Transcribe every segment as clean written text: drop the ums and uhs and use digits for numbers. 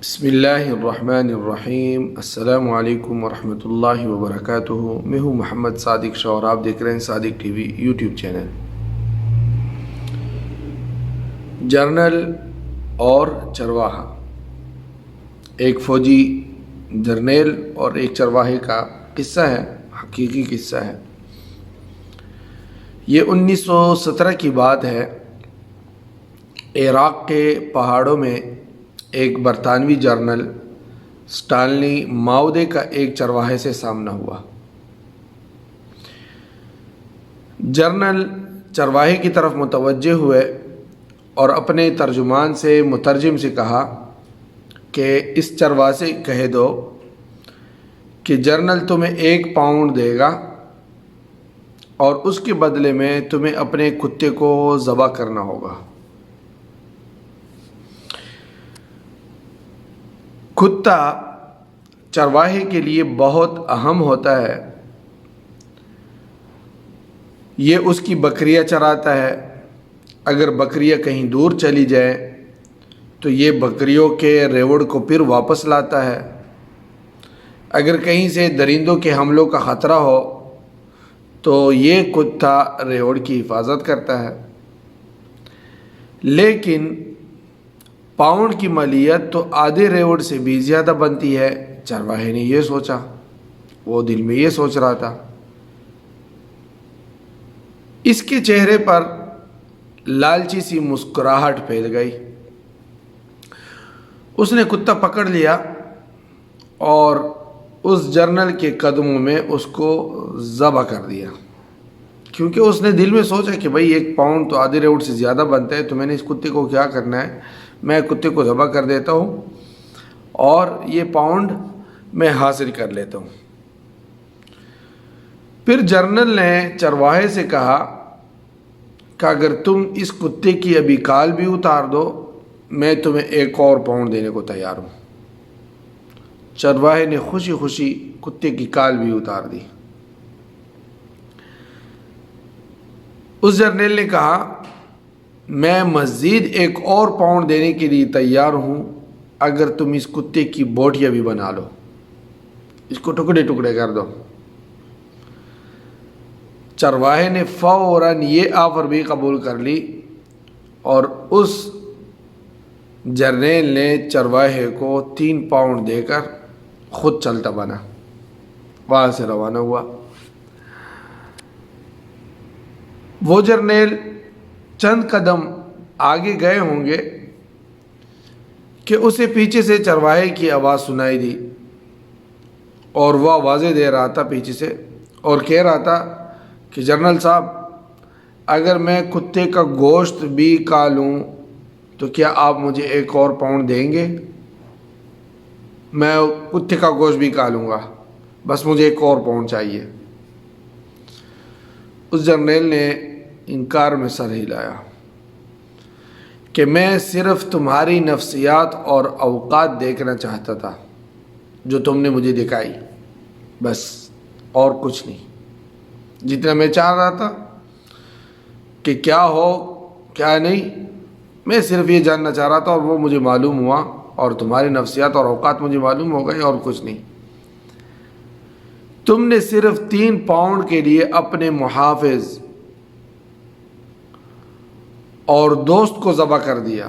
بسم اللہ الرحمن الرحیم۔ السلام علیکم ورحمۃ اللہ وبرکاتہ۔ میں ہوں محمد صادق شاہ اور آپ دیکھ رہے ہیں Sadiq T V YouTube channel. General اور چرواہا، ایک فوجی جرنیل اور ایک چرواہے کا قصہ ہے، حقیقی قصہ ہے۔ یہ 1917 کی بات ہے۔ عراق کے پہاڑوں میں ایک برطانوی جرنل سٹانلی ماؤدے کا ایک چرواہے سے سامنا ہوا۔ جرنل چرواہے کی طرف متوجہ ہوئے اور اپنے ترجمان سے مترجم سے کہا کہ اس چرواہے سے کہہ دو کہ جرنل تمہیں 1 پاؤنڈ دے گا اور اس کے بدلے میں تمہیں اپنے کتے کو ذبح کرنا ہوگا۔ کتا چرواہے کے لیے بہت اہم ہوتا ہے۔ یہ اس کی بکریاں چراتا ہے۔ اگر بکریاں کہیں دور چلی جائیں تو یہ بکریوں کے ریوڑ کو پھر واپس لاتا ہے۔ اگر کہیں سے درندوں کے حملوں کا خطرہ ہو تو یہ کتا ریوڑ کی حفاظت کرتا ہے۔ لیکن پاؤنڈ کی مالیت تو آدھے ریوڑ سے بھی زیادہ بنتی ہے۔ چرواہے نے یہ سوچا، وہ دل میں یہ سوچ رہا تھا۔ اس کے چہرے پر لالچی سی مسکراہٹ پھیل گئی۔ اس نے کتا پکڑ لیا اور اس جرنل کے قدموں میں اس کو ذبح کر دیا، کیونکہ اس نے دل میں سوچا کہ بھائی 1 پاؤنڈ تو آدھے ریوڑ سے زیادہ بنتا ہے، تو میں نے اس کتے کو کیا کرنا ہے، میں کتے کو ذبح کر دیتا ہوں اور یہ پاؤنڈ میں حاصل کر لیتا ہوں۔ پھر جرنل نے چرواہے سے کہا کہ اگر تم اس کتے کی ابھی کال بھی اتار دو میں تمہیں 1 اور پاؤنڈ دینے کو تیار ہوں۔ چرواہے نے خوشی خوشی کتے کی کال بھی اتار دی۔ اس جرنیل نے کہا میں مزید 1 اور پاؤنڈ دینے کے لیے تیار ہوں اگر تم اس کتے کی بوٹیاں بھی بنا لو، اس کو ٹکڑے ٹکڑے کر دو۔ چرواہے نے فوراً یہ آفر بھی قبول کر لی اور اس جرنیل نے چرواہے کو 3 پاؤنڈ دے کر خود چلتا بنا، وہاں سے روانہ ہوا۔ وہ جرنیل چند قدم آگے گئے ہوں گے کہ اسے پیچھے سے چرواہے کی آواز سنائی دی اور وہ آوازیں دے رہا تھا پیچھے سے اور کہہ رہا تھا کہ جرنل صاحب، اگر میں کتے کا گوشت بھی کھا لوں تو کیا آپ مجھے 1 اور پاؤنڈ دیں گے؟ میں کتے کا گوشت بھی کھا لوں گا، بس مجھے 1 اور پاؤنڈ چاہیے۔ اس جرنیل نے انکار میں سر ہلایا کہ میں صرف تمہاری نفسیات اور اوقات دیکھنا چاہتا تھا جو تم نے مجھے دکھائی، بس اور کچھ نہیں۔ جتنا میں چاہ رہا تھا کہ کیا ہو کیا نہیں، میں صرف یہ جاننا چاہ رہا تھا اور وہ مجھے معلوم ہوا، اور تمہاری نفسیات اور اوقات مجھے معلوم ہو گئے اور کچھ نہیں۔ تم نے صرف 3 پاؤنڈ کے لیے اپنے محافظ اور دوست کو ذبح کر دیا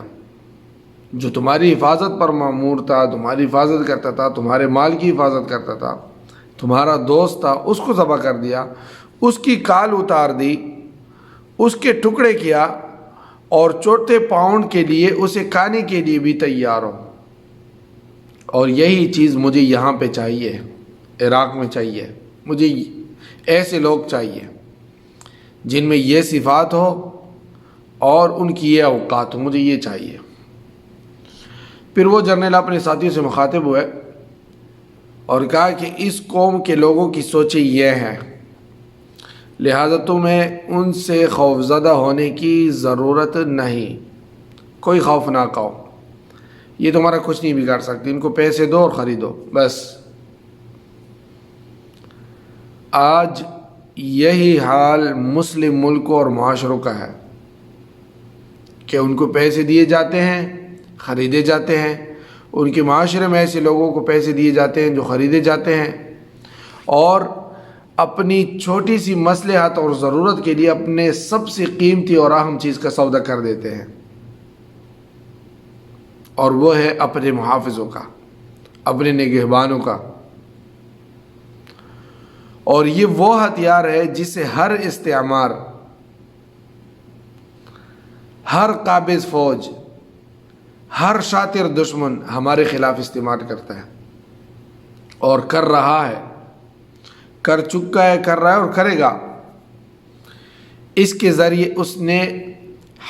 جو تمہاری حفاظت پر مامور تھا، تمہاری حفاظت کرتا تھا، تمہارے مال کی حفاظت کرتا تھا، تمہارا دوست تھا، اس کو ذبح کر دیا، اس کی کال اتار دی، اس کے ٹکڑے کیا اور 4 پاؤنڈ کے لیے اسے کھانے کے لیے بھی تیار ہو۔ اور یہی چیز مجھے یہاں پہ چاہیے، عراق میں چاہیے۔ مجھے ایسے لوگ چاہیے جن میں یہ صفات ہو اور ان کی یہ اوقات ہو، مجھے یہ چاہیے۔ پھر وہ جرنیل اپنے ساتھیوں سے مخاطب ہوئے اور کہا کہ اس قوم کے لوگوں کی سوچیں یہ ہیں، لہذا تمہیں ان سے خوفزدہ ہونے کی ضرورت نہیں، کوئی خوف نہ کھاؤ، یہ تمہارا کچھ نہیں بگاڑ سکتی، ان کو پیسے دو اور خریدو بس۔ آج یہی حال مسلم ملکوں اور معاشروں کا ہے کہ ان کو پیسے دیے جاتے ہیں، خریدے جاتے ہیں، ان کے معاشرے میں ایسے لوگوں کو پیسے دیے جاتے ہیں جو خریدے جاتے ہیں اور اپنی چھوٹی سی مصلحت اور ضرورت کے لیے اپنے سب سے قیمتی اور اہم چیز کا سودا کر دیتے ہیں، اور وہ ہے اپنے محافظوں کا، اپنے نگہبانوں کا۔ اور یہ وہ ہتھیار ہے جسے ہر استعمار، ہر قابض فوج، ہر شاطر دشمن ہمارے خلاف استعمال کرتا ہے اور کر رہا ہے، کر چکا ہے، کر رہا ہے اور کرے گا۔ اس کے ذریعے اس نے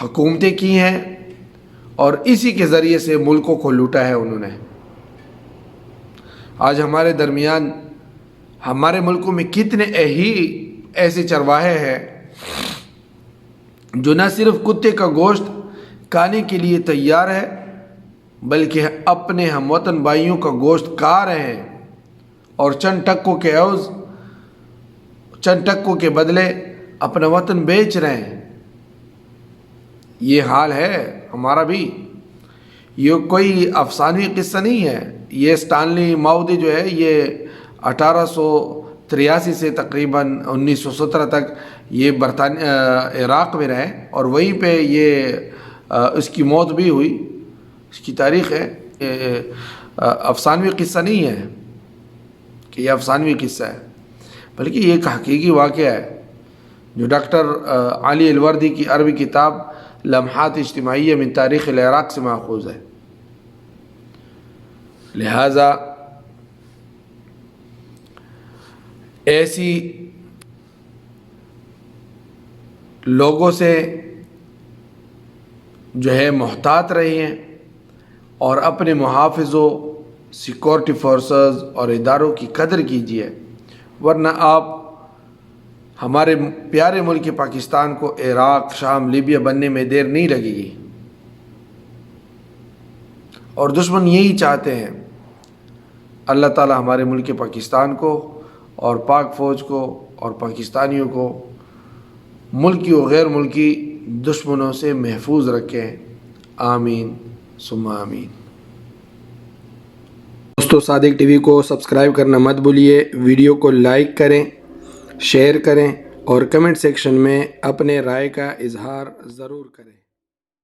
حکومتیں کی ہیں اور اسی کے ذریعے سے ملکوں کو لوٹا ہے انہوں نے۔ آج ہمارے درمیان، ہمارے ملکوں میں کتنے ہی ایسے چرواہے ہیں جو نہ صرف کتے کا گوشت کھانے کے لیے تیار ہے بلکہ اپنے ہم وطن بھائیوں کا گوشت کھا رہے ہیں اور چند ٹکوں کے بدلے اپنا وطن بیچ رہے ہیں۔ یہ حال ہے ہمارا بھی۔ یہ کوئی افسانوی قصہ نہیں ہے۔ یہ اسٹانلی ماؤدی جو ہے یہ 1883 سے تقریباً 1917 تک یہ عراق میں رہے اور وہیں پہ یہ اس کی موت بھی ہوئی، اس کی تاریخ ہے۔ افسانوی قصہ نہیں ہے کہ یہ افسانوی قصہ ہے، بلکہ یہ ایک حقیقی واقعہ ہے جو ڈاکٹر علی الوردی کی عربی کتاب لمحات اجتماعیہ من تاریخ العراق سے ماخوذ ہے۔ لہٰذا ایسی لوگوں سے جو ہے محتاط رہیے اور اپنے محافظوں، سیکورٹی فورسز اور اداروں کی قدر کیجیے، ورنہ آپ ہمارے پیارے ملک پاکستان کو عراق، شام، لیبیا بننے میں دیر نہیں لگے گی۔ اور دشمن یہی چاہتے ہیں۔ اللہ تعالی ہمارے ملک پاکستان کو اور پاک فوج کو اور پاکستانیوں کو ملکی و غیر ملکی دشمنوں سے محفوظ رکھیں۔ آمین ثم آمین۔ دوستو، صادق ٹی وی کو سبسکرائب کرنا مت بھولیے، ویڈیو کو لائک کریں، شیئر کریں اور کمنٹ سیکشن میں اپنے رائے کا اظہار ضرور کریں۔